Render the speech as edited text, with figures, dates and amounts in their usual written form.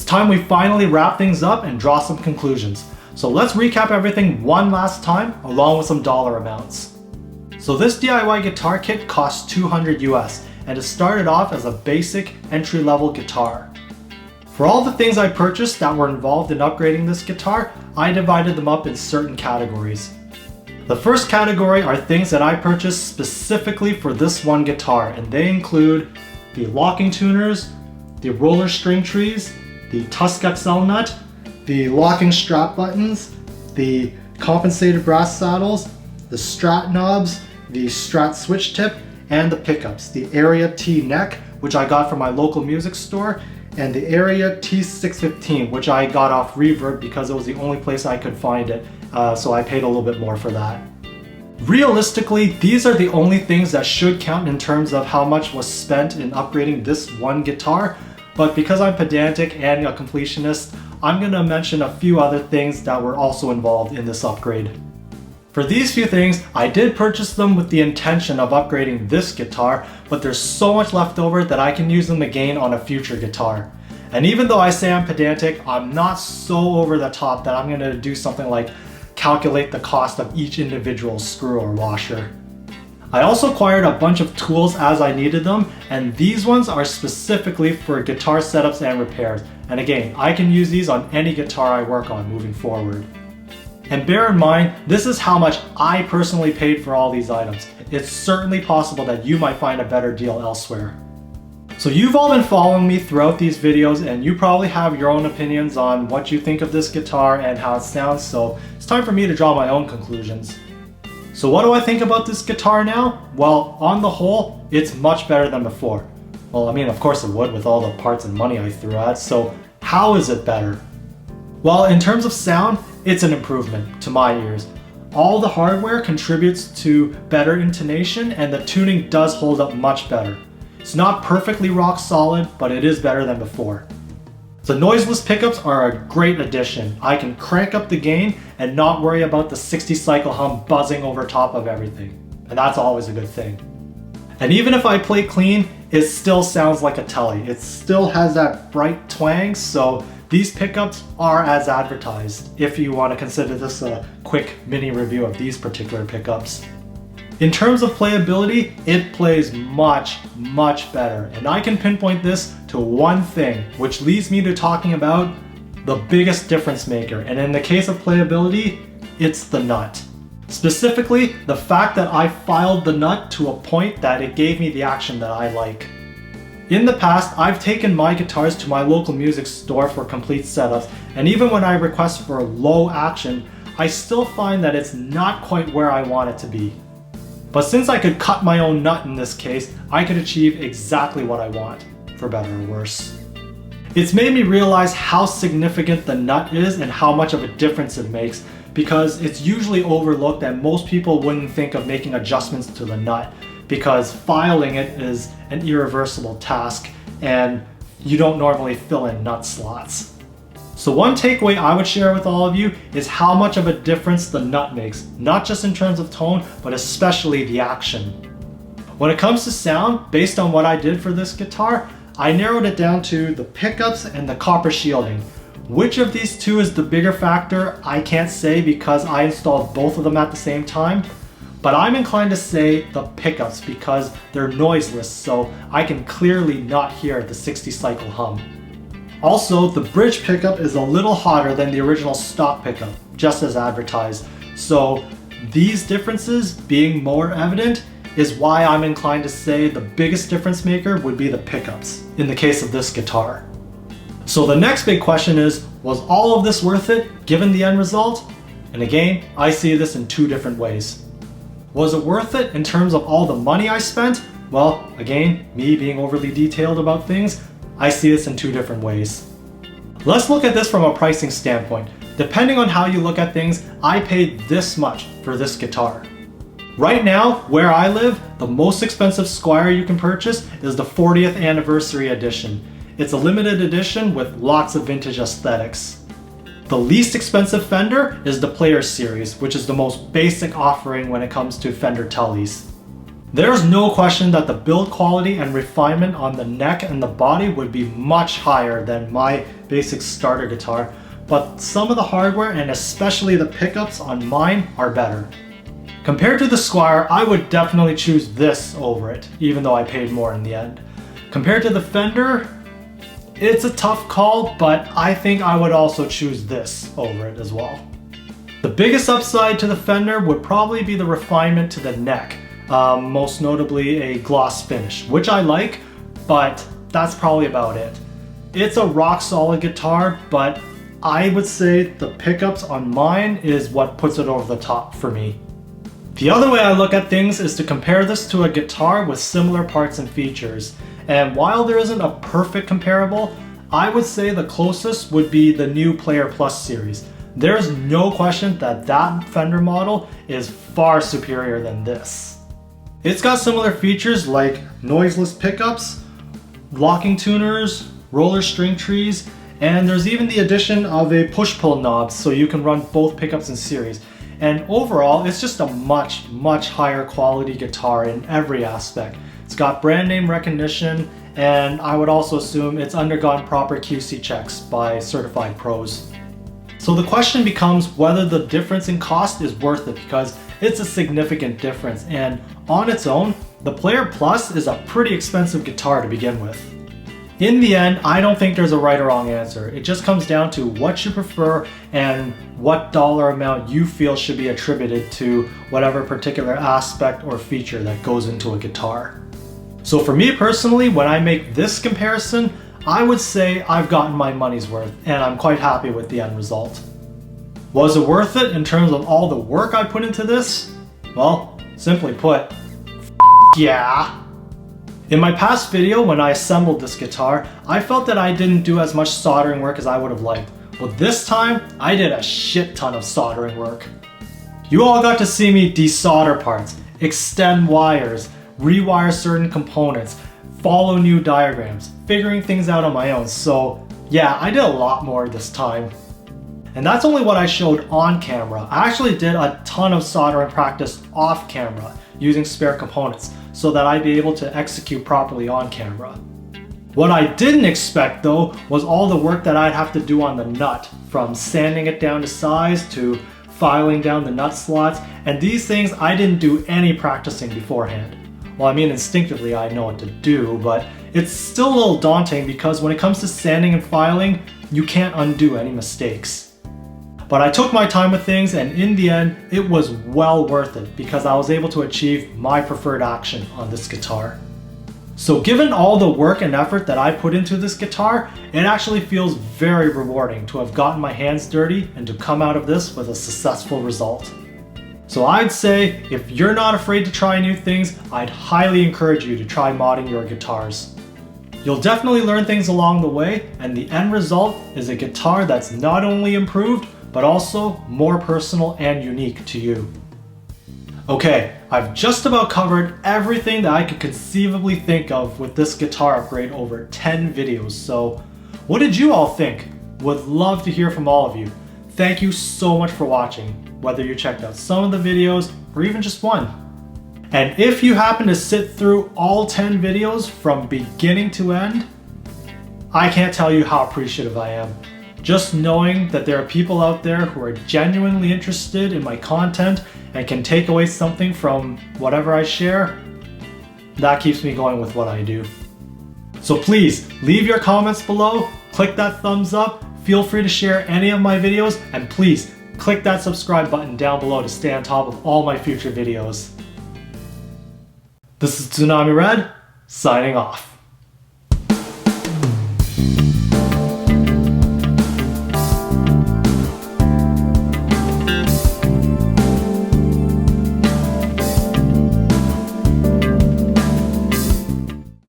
it's time we finally wrap things up and draw some conclusions. So let's recap everything one last time along with some dollar amounts. So this DIY guitar kit cost $200 US and it started off as a basic entry-level guitar. For all the things I purchased that were involved in upgrading this guitar, I divided them up in certain categories. The first category are things that I purchased specifically for this one guitar, and they include the locking tuners, the roller string trees, the Tusk XL nut, the locking strap buttons, the compensated brass saddles, the Strat knobs, the Strat switch tip, and the pickups, the Area T neck, which I got from my local music store, and the Area T615, which I got off Reverb because it was the only place I could find it, so I paid a little bit more for that. Realistically, these are the only things that should count in terms of how much was spent in upgrading this one guitar, but because I'm pedantic and a completionist, I'm going to mention a few other things that were also involved in this upgrade. For these few things, I did purchase them with the intention of upgrading this guitar, but there's so much left over that I can use them again on a future guitar. And even though I say I'm pedantic, I'm not so over the top that I'm going to do something like calculate the cost of each individual screw or washer. I also acquired a bunch of tools as I needed them, and these ones are specifically for guitar setups and repairs. And again, I can use these on any guitar I work on moving forward. And bear in mind, this is how much I personally paid for all these items. It's certainly possible that you might find a better deal elsewhere. So you've all been following me throughout these videos and you probably have your own opinions on what you think of this guitar and how it sounds, so it's time for me to draw my own conclusions. So what do I think about this guitar now? Well, on the whole, it's much better than before. Well, I mean, of course it would with all the parts and money I threw at, so how is it better? Well, in terms of sound, it's an improvement to my ears. All the hardware contributes to better intonation and the tuning does hold up much better. It's not perfectly rock solid, but it is better than before. The noiseless pickups are a great addition. I can crank up the gain and not worry about the 60 cycle hum buzzing over top of everything. And that's always a good thing. And even if I play clean, it still sounds like a Tele. It still has that bright twang, so these pickups are as advertised, if you want to consider this a quick mini review of these particular pickups. In terms of playability, it plays much, much better, and I can pinpoint this to one thing, which leads me to talking about the biggest difference maker, and in the case of playability, it's the nut. Specifically, the fact that I filed the nut to a point that it gave me the action that I like. In the past, I've taken my guitars to my local music store for complete setups, and even when I request for low action, I still find that it's not quite where I want it to be. But since I could cut my own nut in this case, I could achieve exactly what I want, for better or worse. It's made me realize how significant the nut is and how much of a difference it makes, because it's usually overlooked and most people wouldn't think of making adjustments to the nut, because filing it is an irreversible task and you don't normally fill in nut slots. So one takeaway I would share with all of you is how much of a difference the nut makes, not just in terms of tone, but especially the action. When it comes to sound, based on what I did for this guitar, I narrowed it down to the pickups and the copper shielding. Which of these two is the bigger factor, I can't say because I installed both of them at the same time. But I'm inclined to say the pickups because they're noiseless, so I can clearly not hear the 60 cycle hum. Also, the bridge pickup is a little hotter than the original stock pickup, just as advertised. So these differences being more evident is why I'm inclined to say the biggest difference maker would be the pickups in the case of this guitar. So the next big question is, was all of this worth it given the end result? And again, I see this in two different ways. Was it worth it in terms of all the money I spent? Well, again, me being overly detailed about things, I see this in two different ways. Let's look at this from a pricing standpoint. Depending on how you look at things, I paid this much for this guitar. Right now, where I live, the most expensive Squier you can purchase is the 40th anniversary edition. It's a limited edition with lots of vintage aesthetics. The least expensive Fender is the Players series, which is the most basic offering when it comes to Fender Teles. There's no question that the build quality and refinement on the neck and the body would be much higher than my basic starter guitar, but some of the hardware and especially the pickups on mine are better. Compared to the Squier, I would definitely choose this over it, even though I paid more in the end. Compared to the Fender, it's a tough call, but I think I would also choose this over it as well. The biggest upside to the Fender would probably be the refinement to the neck, most notably a gloss finish, which I like, but that's probably about it. It's a rock solid guitar, but I would say the pickups on mine is what puts it over the top for me. The other way I look at things is to compare this to a guitar with similar parts and features. And while there isn't a perfect comparable, I would say the closest would be the new Player Plus series. There's no question that that Fender model is far superior than this. It's got similar features like noiseless pickups, locking tuners, roller string trees, and there's even the addition of a push-pull knob so you can run both pickups in series. And overall, it's just a much higher quality guitar in every aspect. It's got brand name recognition, and I would also assume it's undergone proper QC checks by certified pros. So the question becomes whether the difference in cost is worth it, because it's a significant difference, and on its own, the Player Plus is a pretty expensive guitar to begin with. In the end, I don't think there's a right or wrong answer. It just comes down to what you prefer and what dollar amount you feel should be attributed to whatever particular aspect or feature that goes into a guitar. So for me personally, when I make this comparison, I would say I've gotten my money's worth and I'm quite happy with the end result. Was it worth it in terms of all the work I put into this? Well, simply put, yeah. In my past video when I assembled this guitar, I felt that I didn't do as much soldering work as I would have liked. Well, this time, I did a shit ton of soldering work. You all got to see me desolder parts, extend wires, rewire certain components, follow new diagrams, figuring things out on my own. So yeah, I did a lot more this time. And that's only what I showed on camera. I actually did a ton of soldering practice off camera using spare components so that I'd be able to execute properly on camera. What I didn't expect though was all the work that I'd have to do on the nut, from sanding it down to size to filing down the nut slots, and these things I didn't do any practicing beforehand. Well, I mean, instinctively I know what to do, but it's still a little daunting because when it comes to sanding and filing, you can't undo any mistakes. But I took my time with things, and in the end, it was well worth it because I was able to achieve my preferred action on this guitar. So given all the work and effort that I put into this guitar, it actually feels very rewarding to have gotten my hands dirty and to come out of this with a successful result. So I'd say if you're not afraid to try new things, I'd highly encourage you to try modding your guitars. You'll definitely learn things along the way, and the end result is a guitar that's not only improved, but also more personal and unique to you. Okay, I've just about covered everything that I could conceivably think of with this guitar upgrade over 10 videos, so what did you all think? Would love to hear from all of you. Thank you so much for watching, whether you checked out some of the videos or even just one. And if you happen to sit through all 10 videos from beginning to end, I can't tell you how appreciative I am. Just knowing that there are people out there who are genuinely interested in my content and can take away something from whatever I share, that keeps me going with what I do. So please, leave your comments below, click that thumbs up, feel free to share any of my videos, and please, click that subscribe button down below to stay on top of all my future videos. This is Tsunami Red, signing off.